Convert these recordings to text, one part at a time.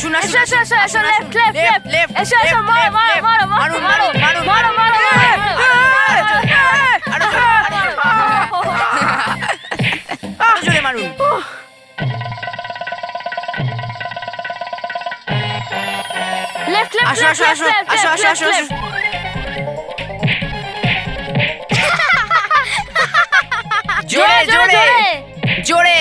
আসুন এসো এসো এসো এসো লেফট লেফট লেফট এসো এসো মারো মারো মারো মারো মারো মারো মারো জোরে মারুন। লেফট লেফট আসো আসো আসো আসো আসো আসো আসো। জোরে জোরে জোরে।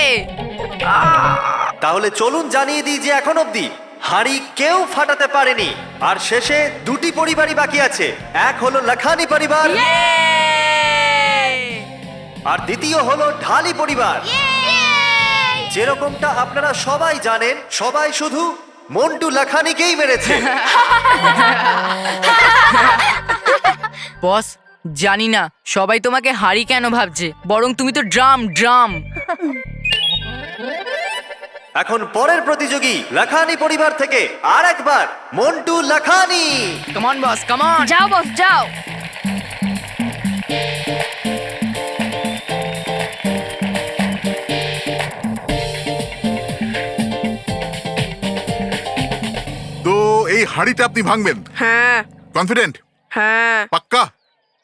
তাহলে চলুন জানিয়ে দিই যে এখন অবধি হাঁড়ি কেউ ফাটাতে পারেনি, আর শেষে দুটি পরিবারই বাকি আছে। এক হলো লাখানি পরিবার আর দ্বিতীয় হলো ঢালি পরিবার। যেরকমটা আপনারা সবাই জানেন, সবাই শুধু মন্টু লাখানিকেই মেরেছে। বস, জানি না সবাই তোমাকে হাড়ি কেন ভাবছে, বরং তুমি তো ড্রাম ড্রাম। এখন পরের প্রতিযোগী লাখানি পরিবার থেকে আর একবার Montu Lakhani. Come on boss, come on. যাও বস যাও। তো এই হাঁড়িটা আপনি ভাঙবেন? হ্যাঁ কনফিডেন্ট? হ্যাঁ পাক্কা?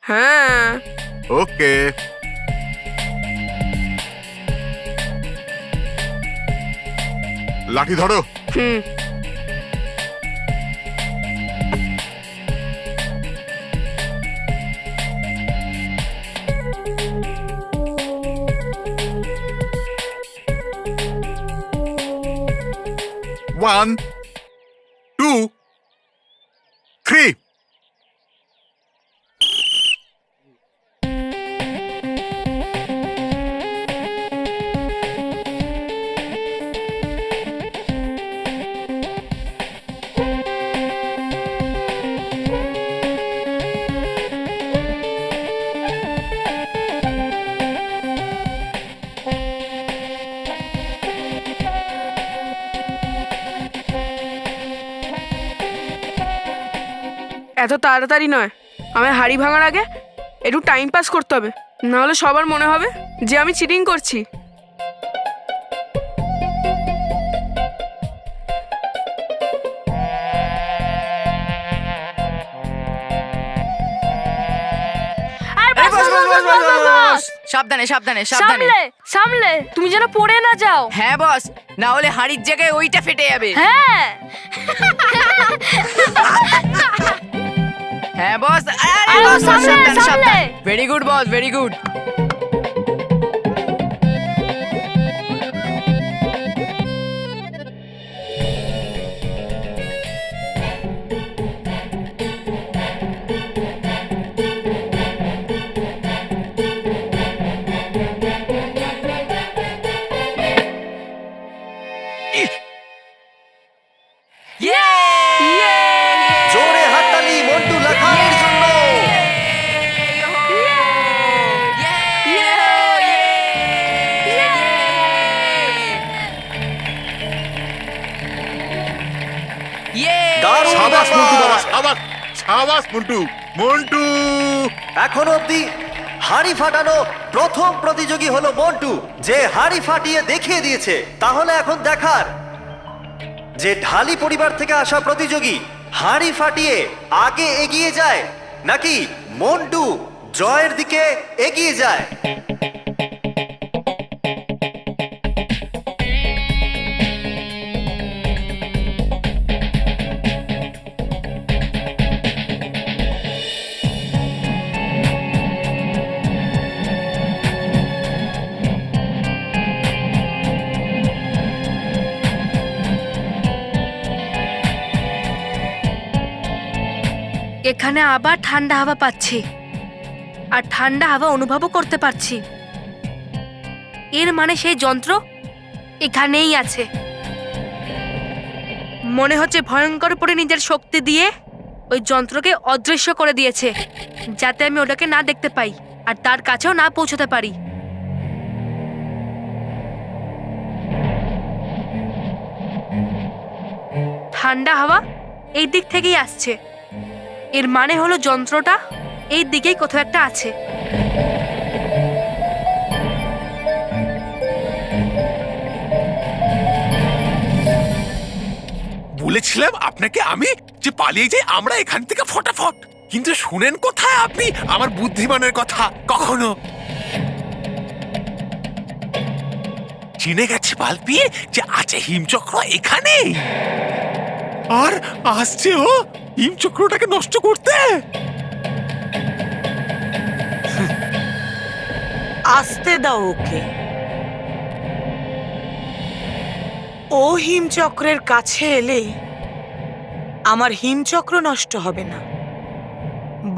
হ্যাঁ। ওকে। লাঠি ধরো। হুম। One, two, three. এত তাড়াতাড়ি নয়, আমার হাড়ি ভাঙার আগে একটু টাইম পাস করতে হবে, না হলে সবার মনে হবে যে আমি চিটিং করছি। আর আরে বস বস বস বস বস বস বস। সাবধানে সাবধানে সাবধানে। সামলে সামলে, তুমি যেন পড়ে না যাও। হ্যাঁ বস, না হলে হাঁড়ির জায়গায় ওইটা ফেটে যাবে। হ্যাঁ হ্যাঁ বস। আরে আরে বস, সামলে, সাবধানে সামলে। সাবধানে। ভেরি গুড বস, ভেরি গুড। জোরে হাততালি মন্টু লাখানির জন্য। দারুণ সাবাস মন্টু বাবা, ব্যাপার। সাবাস সাবাস মন্টু। মন্টু এখন অবধি হাঁড়ি ফাটানো প্রথম প্রতিযোগী হলো মন্টু, যে হাঁড়ি ফাটিয়ে দেখিয়ে দিয়েছে। তাহলে এখন দেখার যে ঢালি পরিবার থেকে আসা প্রতিযোগী হাঁড়ি ফাটিয়ে আগে এগিয়ে যায় নাকি মন্টু জয়ের দিকে এগিয়ে যায়। এখানে আবার ঠান্ডা হাওয়া পাচ্ছি, আর ঠান্ডা হাওয়া অনুভবও করতে পারছি। এর মানে সেই যন্ত্র এখানেই আছে। মনে হচ্ছে ভয়ঙ্কর পরে নিজের শক্তি দিয়ে ওই যন্ত্রকে অদৃশ্য করে দিয়েছে, যাতে আমি ওটাকে না দেখতে পাই আর তার কাছেও না পৌঁছতে পারি। ঠান্ডা হাওয়া এই দিক থেকেই আসছে। এর মানে হলো যন্ত্রটা এই দিকেই কোথাও একটা আছে। বলেছিলাম আপনাকে আমি যে পালিয়ে যাই আমরা এখান থেকে ফটাফট, কিন্তু শুনেন কোথায় আপনি আমার বুদ্ধিমানের কথা কখনো? চিনে গেছে বালবি যে আছে হিমচক্র এখানে, আর আসছে ও হিমচক্রটাকে নষ্ট করতে। আসতে দাও ওকে। ও হিমচক্রের কাছে এলে আমার হিমচক্র নষ্ট হবে না,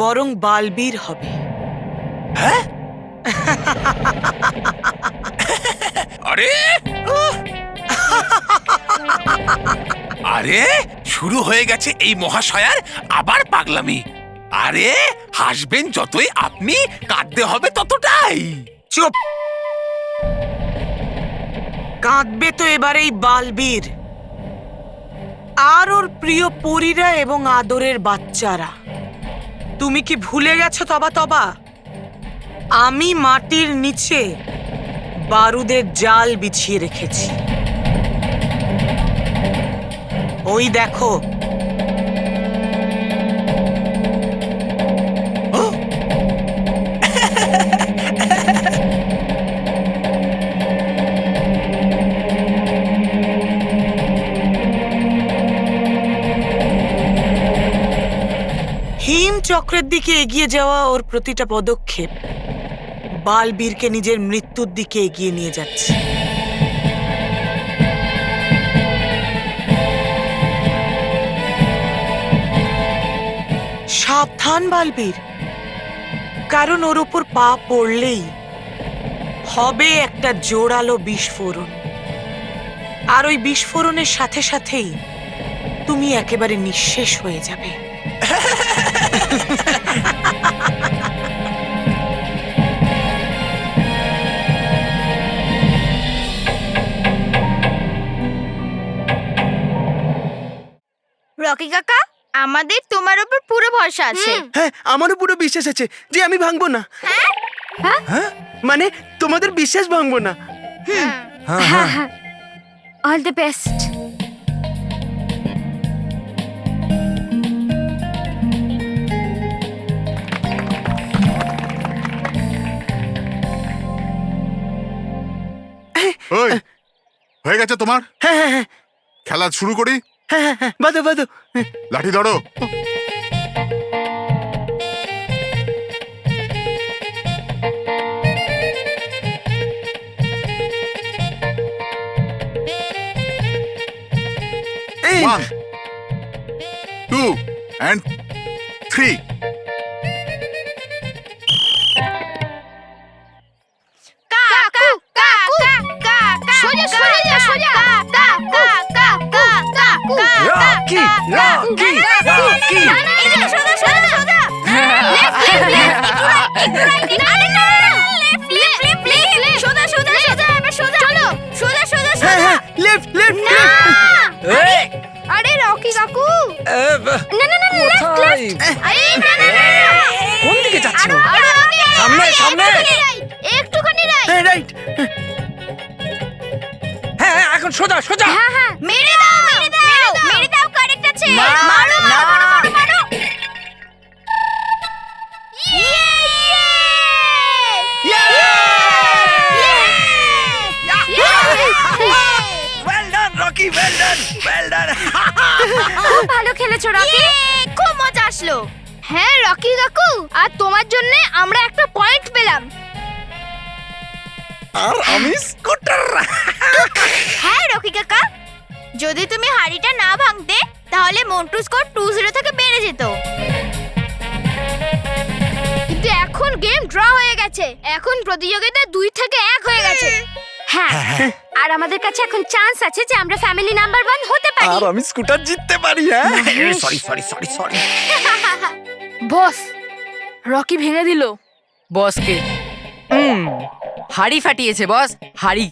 বরং বালবীর হবে। হ্যাঁ? আরে আরে শুরু হয়ে গেছে এই মহাশয়ার আবার পাগলামি। আরে হাসবেন যতই আপনি, কাঁদতে হবে ততটাই। চুপ! কাঁদবে তো এবার এই বালবীর আর ওর প্রিয় পরীরা এবং আদরের বাচ্চারা। তুমি কি ভুলে গেছো তবা? আমি মাটির নিচে বারুদের জাল বিছিয়ে রেখেছি। ওই দেখো। হিমচক্রের দিকে এগিয়ে যাওয়া ওর প্রতিটা পদক্ষেপ বালবীরকে নিজের মৃত্যুর দিকে এগিয়ে নিয়ে যাচ্ছে। সাবধান বালবীর, কারণ ওর উপর পা পড়লেই হবে একটা জোরালো বিস্ফোরণ, আর ওই বিস্ফোরণের সাথে সাথেই তুমি একেবারে নিঃশেষ হয়ে যাবে। রকি কাকা, আমাদের তোমার উপর পুরো ভরসা আছে। হ্যাঁ, আমারও পুরো বিশ্বাস আছে যে আমি ভাঙবো না। হ্যাঁ, মানে তোমাদের বিশ্বাস ভাঙবো না। All the best. ওই হয়ে গেছে তোমার? হ্যাঁ হ্যাঁ হ্যাঁ খেলা শুরু করি। হ্যাঁ হ্যাঁ হ্যাঁ, বাদো বাদো। লাঠি ধরো। এই, 1 2 and 3 কাকু কাকু কাকু সোজা সোজা সোজা কাকু কাকু কাকু রকি রকি রকি সোজা সোজা সোজা লেফট লেফট একটু রাইট আরে না লেফট লেফট লেফট সোজা সোজা সোজা এবার সোজা চলো সোজা সোজা হ্যাঁ সোজা হ্যাঁ, লেফট লেফট না এই আরে রকি কাকু না না না লেফট কোথায়? লেফট আরে না না না কোন দিকে যাচ্ছ? সামনে সামনে। একটুখানি রাইট হ্যাঁ, রাইট। হ্যাঁ এখন সোজা সোজা। হ্যাঁ হ্যাঁ মেরে দাও মেরে দাও মেরে দাও কারেক্ট আছে না, মারো না। মারো মারো মারো well done Rocky, well done well done. খুব ভালো খেলেছো রকি, খুব মজা আসলো। হ্যাঁ রকি কাকু, আর তোমার জন্য আমরা একটা পয়েন্ট পেলাম। আর আমি স্কুটার। হ্যাঁ রকি কাকা, যদি তুমি হাড়িটা না ভাঙতে তাহলে মন্টু স্কোর 2-0 থেকে বেড়ে যেত। কিন্তু এখন গেম ড্র হয়ে গেছে, এখন প্রতিযোগিতা 2 থেকে 1 হয়ে গেছে। হ্যাঁ, আর আমাদের কাছে এখন চান্স আছে যে আমরা ফ্যামিলি নাম্বার 1 হতে পারি। আর আমি স্কুটার জিততে পারি। হ্যাঁ সরি সরি সরি সরি। বস, রকি ভেঙে দিল। বসকে হাড়ি ফাটিয়েছে বস, হাড়ি।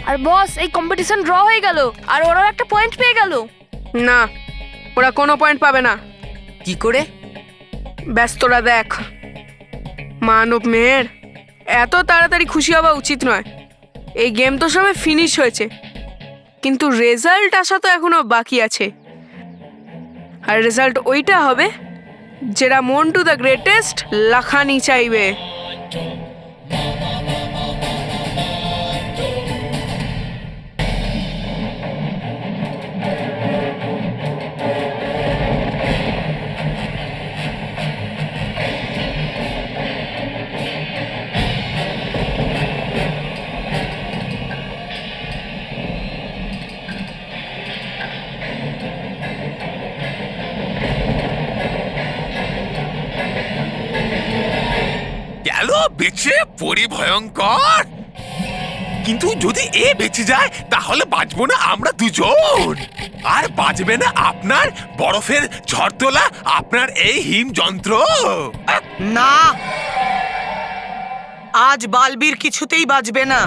আর বস, এই কম্পিটিশন ড্র হয়ে গেল আর ওরাও একটা পয়েন্ট পেয়ে গেল। না, ওরা কোনো পয়েন্ট পাবে না। কি করে? ব্যস্তরা দেখ, মানব মেয়ের এত তাড়াতাড়ি খুশি হওয়া উচিত নয়। এই গেম তো সবে ফিনিশ হয়েছে, কিন্তু রেজাল্ট আসা তো এখনো বাকি আছে। আর রেজাল্ট ওইটা হবে যেটা মন্টু দ্য গ্রেটেস্ট লাখানি চাইবে। গেল বেঁচে পরিভয়ঙ্কর। কিন্তু যদি এ বেঁচে যায় তাহলে বাঁচবো না আমরা দুজন, আর বাঁচবে না আপনার বরফের ঝড় তোলা আপনার এই হিম যন্ত্র। না, আজ বালবীর কিছুতেই বাঁচবে না।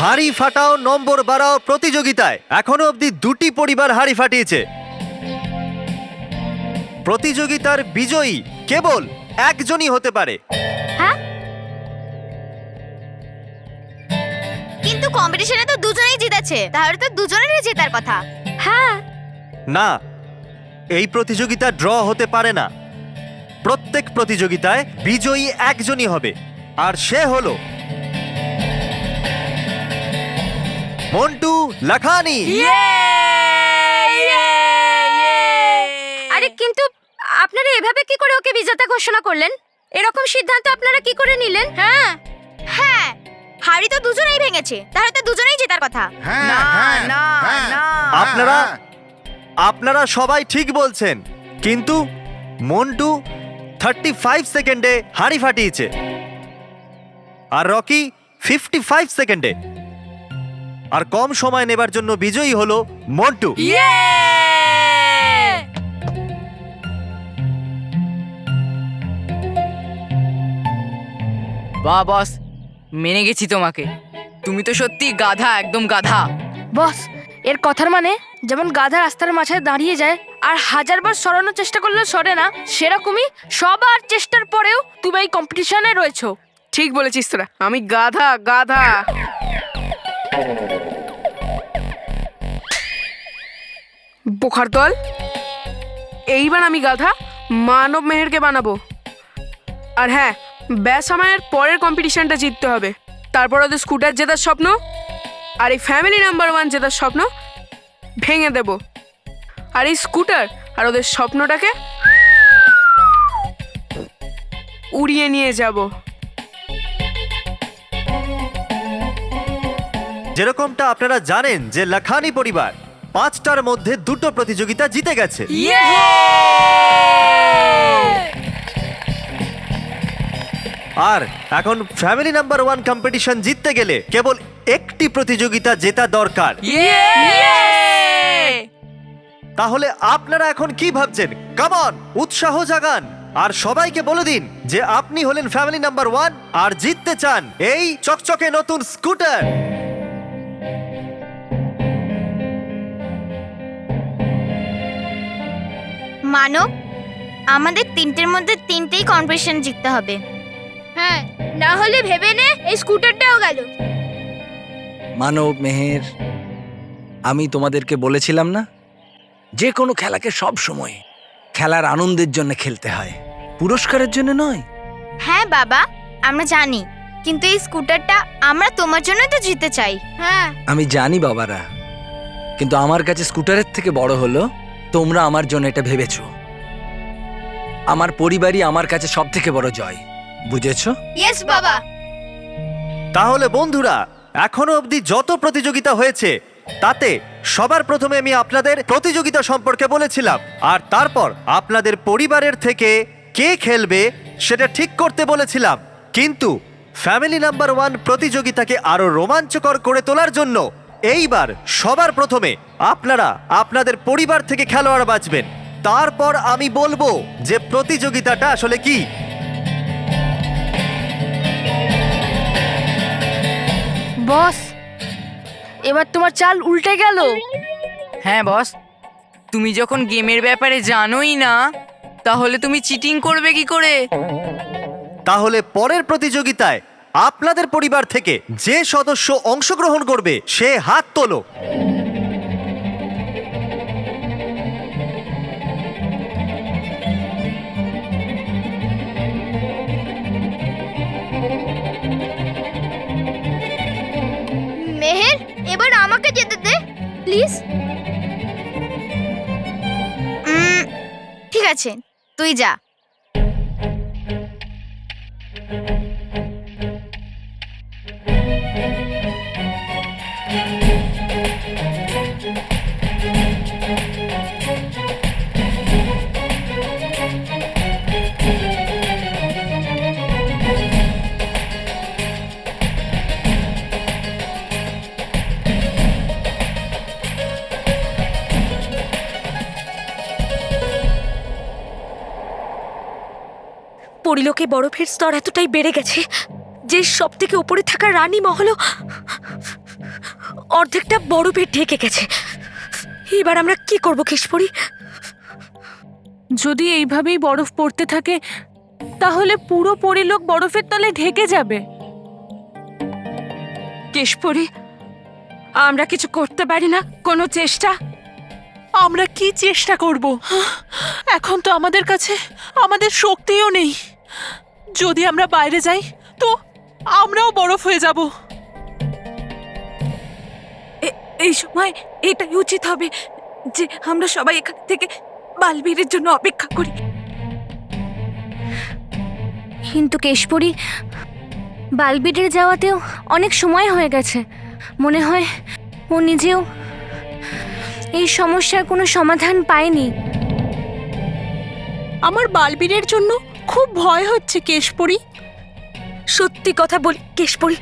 হাড়ি ফাটাও নম্বর বাড়াও প্রতিযোগিতায় এখনো অবধি দুটি পরিবার হাড়ি ফাটিয়েছে। প্রতিযোগিতার বিজয়ী কেবল একজনই হতে পারে। কিন্তু কম্পিটিশনে তো দুজনেই জিতেছে, তাহলে তো দুজনেরই জেতার কথা। হ্যাঁ, না, এই প্রতিযোগিতা ড্র হতে পারে না। প্রত্যেক প্রতিযোগিতায় বিজয়ী একজনই হবে, আর সে হলো মন্টু লাখানি। আরে কিন্তু আপনারা এভাবে কি করে ওকে বিজেতা ঘোষণা করলেন? এরকম সিদ্ধান্ত আপনারা কি করে নিলেন? হ্যাঁ হ্যাঁ, হাড়ি তো দুজনেই ভেঙেছে, তাহলে তো দুজনেই জেতার কথা। হ্যাঁ, না, হ্যাঁ, না, হ্যাঁ, না। আপনারা- হ্যাঁ। আপনারা সবাই ঠিক বলছেন, কিন্তু মন্টু 35 সেকেন্ডে হাড়ি ফাটিয়েছে আর রকি 55 সেকেন্ডে। আর কম সময় নেবার জন্য বিজয়ী হলো মন্টু। বাহ বস, মেনে গেছি তোমাকে। তুমি তো সত্যি গাধা, একদম গাধা। বস, এর কথার মানে যেমন গাধা রাস্তার মাঝে দাঁড়িয়ে যায় আর হাজারবার সরানোর চেষ্টা করলেও সরে না, সেরকমই সবার চেষ্টার পরেও তুমি এই কম্পিটিশনে রয়েছো। ঠিক বলেছিস তোরা, আমি গাধা গাধা। বোখার দল, এইবার আমি গাধা মানব মেহেরকে বানাবো। আর হ্যাঁ, ব্যাস সময়ের পরের কম্পিটিশনটা জিততে হবে। তারপর ওদের স্কুটার জেতার স্বপ্ন আর এই ফ্যামিলি নাম্বার 1 জেতার স্বপ্ন ভেঙে দেব। আর এই স্কুটার আর ওদের স্বপ্নটাকে উড়িয়ে নিয়ে যাব। যেরকমটা আপনারা জানেন যে লাখানি পরিবার 5টার মধ্যে 2টো প্রতিযোগিতা জিতে গেছে। আর এখন ফ্যামিলি নাম্বার 1 কম্পিটিশন জিততে গেলে কেবল একটি প্রতিযোগিতা জেতা দরকার। তাহলে আপনারা এখন কি ভাবছেন? কাম অন, উৎসাহ জাগান আর সবাইকে বলে দিন যে আপনি হলেন ফ্যামিলি নাম্বার 1 আর জিততে চান এই চকচকে নতুন স্কুটার। মানব, আমাদের তিনটের মধ্যে তিনটেই কম্পিটিশন জিততে হবে। হ্যাঁ, না হলে ভেবে নে এই স্কুটারটাও গেল। মানব, মেহের, আমি তোমাদেরকে বলেছিলাম না, যে কোনো খেলাকে সব সময় খেলার আনন্দের জন্য খেলতে হয়, পুরস্কারের জন্য নয়। হ্যাঁ বাবা, আমরা জানি, কিন্তু এই স্কুটারটা আমরা তোমার জন্যই তো জিততে চাই। হ্যাঁ, আমি জানি বাবারা, কিন্তু আমার কাছে স্কুটারের থেকে বড় হলো তোমরা আমার জন্য এটা ভেবেছো। আমার পরিবারই আমার কাছে সব থেকে বড় জয়, বুঝেছো? ইয়েস বাবা। তাহলে বন্ধুরা, এখনো অবধি যত প্রতিযোগিতা হয়েছে তাতে সবার প্রথমে আমি আপনাদের প্রতিযোগিতা সম্পর্কে বলেছিলাম, আর তারপর আপনাদের পরিবারের থেকে কে খেলবে সেটা ঠিক করতে বলেছিলাম। কিন্তু ফ্যামিলি নাম্বার 1 প্রতিযোগিতাকে আরো রোমাঞ্চকর করে তোলার জন্য এইবার সবার প্রথমে আপনারা আপনাদের পরিবার থেকে খেলোয়াড় বাছবেন। তারপর আমি বলবো যে প্রতিযোগিতাটা আসলে কি। বস, এবার তোমার চাল উল্টে গেল। হ্যাঁ বস, তুমি যখন গেমের ব্যাপারে জানোই না তাহলে তুমি চিটিং করবে কি করে? তাহলে পরের প্রতিযোগিতায় আপনাদের পরিবার থেকে যে সদস্য অংশগ্রহণ করবে সে হাত তোলো। মেহের, এবার আমাকে যেতে দে প্লিজ। ঠিক আছে, তুই যা। পরিলোকে বরফের স্তর এতটাই বেড়ে গেছে যে সব থেকে উপরে থাকা রানী মহলও অর্ধেকটা বরফে ঢেকে গেছে। এবার আমরা কি করব কেশপুরী? যদি এইভাবেই বরফ পড়তে থাকে তাহলে পুরো পরিলোক বরফের তলে ঢেকে যাবে। কেশপুরী, আমরা কিছু করতে পারি না? কোনো চেষ্টা? আমরা কি চেষ্টা করব? এখন তো আমাদের কাছে আমাদের শক্তিও নেই। যদি আমরা বাইরে যাই তো আমরাও বরফ হয়ে যাব। এই সময় এটাই উচিত হবে যে আমরা সবাই এখান থেকে বালবীরের জন্য অপেক্ষা করি। কিন্তু কেশপুরী, বালবিটের যাওয়াতেও অনেক সময় হয়ে গেছে। মনে হয় ও নিজেও এই সমস্যার কোনো সমাধান পায়নি। আমার বালবীরের জন্য খুব ভয় হচ্ছে কেশপুরী। সত্যি কথা বলি কেশপুরী,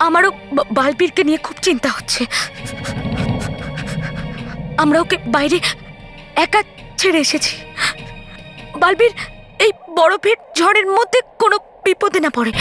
আমারও বালবীরকে নিয়ে খুব চিন্তা হচ্ছে। আমরা ওকে বাইরে একা ছেড়ে এসেছি। বালবীর এই বরফের ঝড়ের মধ্যে কোনো বিপদে না পড়ে।